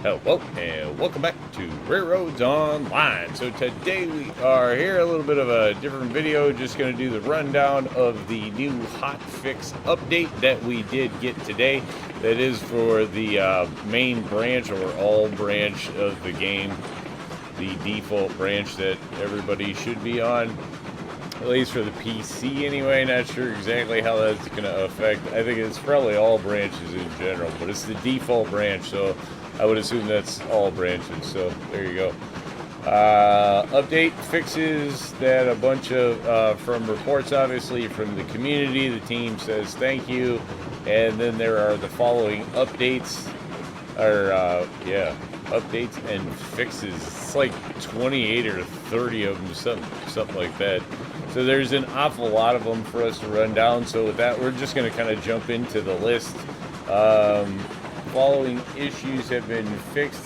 Hello and welcome back to RailRoads Online. So today we are here, a little bit of a different video, just going to do the rundown of the new Hotfix update that we did get today. That is for the main branch or all branch of the game, the default branch that everybody should be on. At least for the PC anyway. Not sure exactly how that's going to affect. I think it's probably all branches in general, but it's the default branch, so I would assume that's all branches. So there you go. Update fixes that a bunch of from reports, obviously from the community. The team says thank you, and then there are the following updates, or updates and fixes. It's like 28 or 30 of them, something like that. So there's an awful lot of them for us to run down. So with that, we're just going to kind of jump into the list. Following issues have been fixed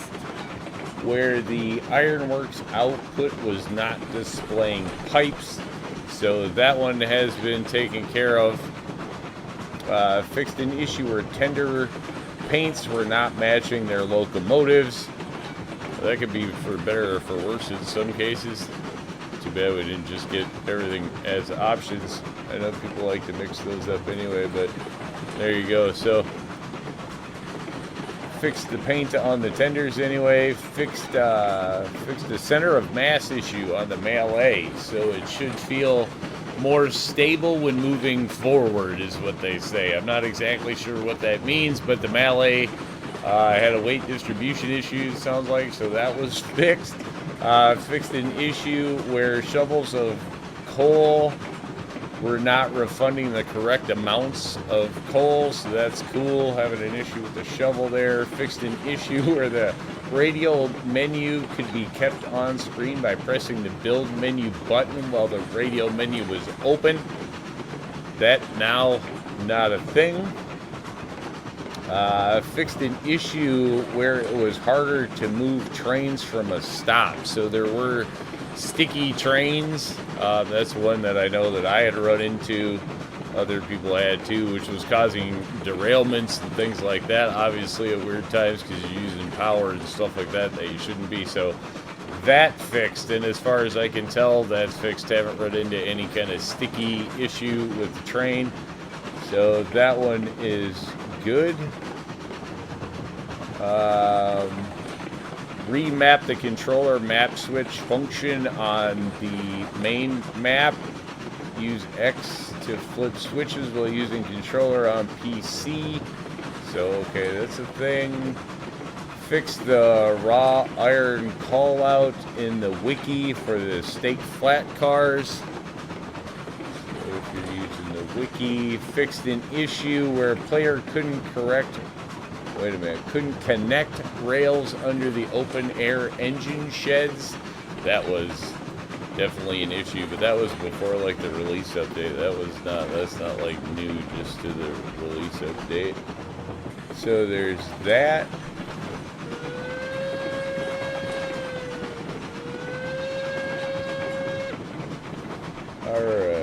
where the Ironworks output was not displaying pipes. So that one has been taken care of. Fixed an issue where tender paints were not matching their locomotives. That could be for better or for worse in some cases. Too bad we didn't just get everything as options. I know people like to mix those up anyway, but there you go. So fixed the paint on the tenders anyway. Fixed the center of mass issue on the melee, so it should feel more stable when moving forward, is what they say. I'm not exactly sure what that means, but the melee had a weight distribution issue, it sounds like, so that was fixed. Fixed an issue where shovels of coal were not refunding the correct amounts of coal, so that's cool. Having an issue with the shovel there. Fixed an issue where the radial menu could be kept on screen by pressing the build menu button while the radial menu was open. That now not a thing. Fixed an issue where it was harder to move trains from a stop. So there were sticky trains. That's one that I know that I had run into. Other people had too, which was causing derailments and things like that. Obviously at weird times because you're using power and stuff like that you shouldn't be. So that fixed, and as far as I can tell, that's fixed. Haven't run into any kind of sticky issue with the train. So that one is good. Remap the controller map switch function on the main map. Use X to flip switches while using controller on PC. So okay, that's a thing. Fix the raw iron call out in the wiki for the stake flat cars. So if you're using the wiki. Fixed an issue where a player couldn't connect rails under the open air engine sheds. That was definitely an issue, but that was before like the release update. That's not like new just to the release update. So there's that. Alright.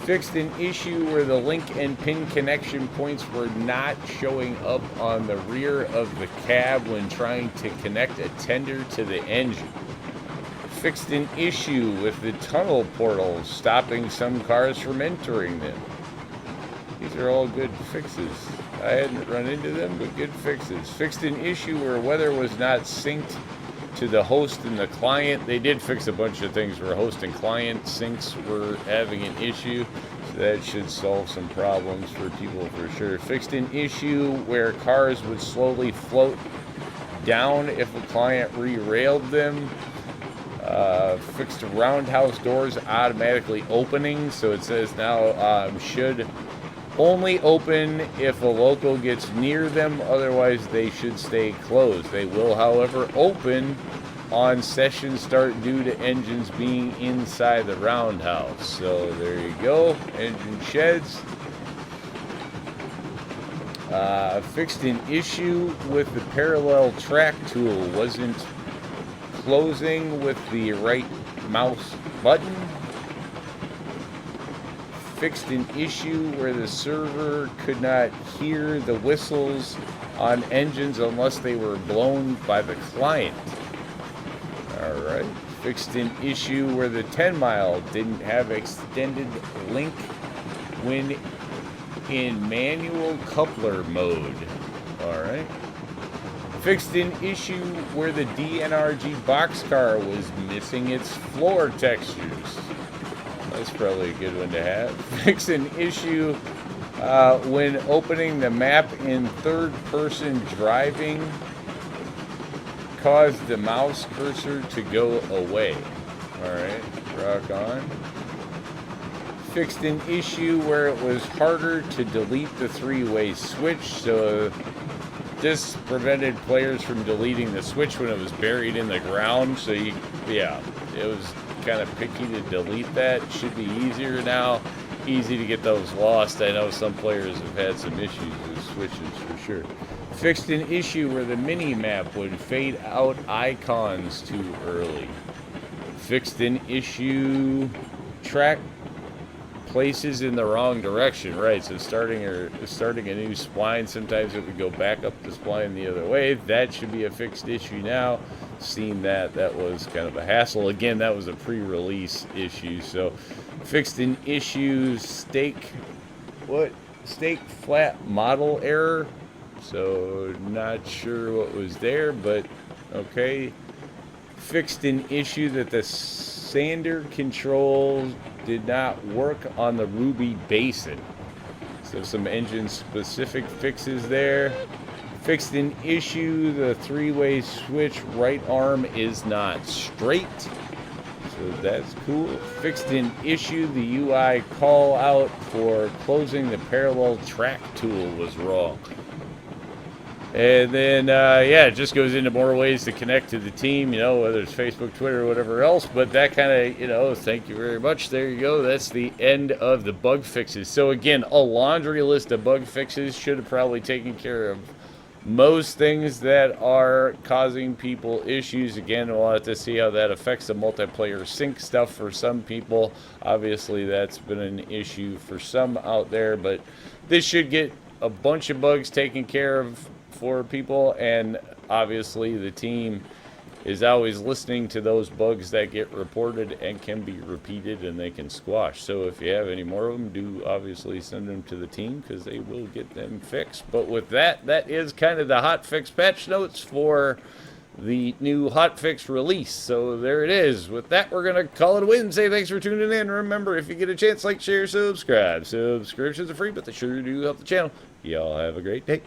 Fixed an issue where the link and pin connection points were not showing up on the rear of the cab when trying to connect a tender to the engine. Fixed an issue with the tunnel portals stopping some cars from entering them. These are all good fixes. I hadn't run into them, but good fixes. Fixed an issue where weather was not synced to the host and the client. They did fix a bunch of things where host and client syncs were having an issue, so that should solve some problems for people for sure. Fixed an issue where cars would slowly float down if a client re-railed them. Fixed roundhouse doors automatically opening, so it says now should only open if a local gets near them, otherwise they should stay closed. They will, however, open on session start due to engines being inside the roundhouse. So there you go, engine sheds. Fixed an issue with the parallel track tool wasn't closing with the right mouse button. fixed an issue where the server could not hear the whistles on engines unless they were blown by the client. Alright. Fixed an issue where the 10-mile didn't have extended link when in manual coupler mode. Alright. Fixed an issue where the DNRG boxcar was missing its floor textures. That's probably a good one to have. Fixed an issue when opening the map in third-person driving caused the mouse cursor to go away. Alright, rock on. Fixed an issue where it was harder to delete the three-way switch, so this prevented players from deleting the switch when it was buried in the ground. So it was kind of picky to delete that. It should be easier now. Easy to get those lost. I know some players have had some issues with switches for sure. Fixed an issue where the mini-map would fade out icons too early. Fixed an issue track places in the wrong direction, right? So starting a new spline, sometimes it would go back up the spline the other way. That should be a fixed issue now. Seen that was kind of a hassle. Again, that was a pre-release issue. So fixed an issue stake flat model error. So not sure what was there, but okay. Fixed an issue that the sander control did not work on the Ruby Basin. So some engine specific fixes there. Fixed an issue, the three-way switch right arm is not straight. So that's cool. Fixed an issue, the UI call out for closing the parallel track tool was wrong. And then, it just goes into more ways to connect to the team, whether it's Facebook, Twitter, or whatever else. But that kind of, thank you very much. There you go. That's the end of the bug fixes. So, again, a laundry list of bug fixes. Should have probably taken care of most things that are causing people issues. Again, we'll have to see how that affects the multiplayer sync stuff for some people. Obviously, that's been an issue for some out there. But this should get a bunch of bugs taken care of for people, and obviously the team is always listening to those bugs that get reported and can be repeated and they can squash. So if you have any more of them, do obviously send them to the team because they will get them fixed. But with that is kind of the hotfix patch notes for the new hotfix release. So there it is. With that, we're going to call it a win. Say thanks for tuning in. Remember, if you get a chance, like, share, subscribe. Subscriptions are free, but they sure do help the channel. Y'all have a great day.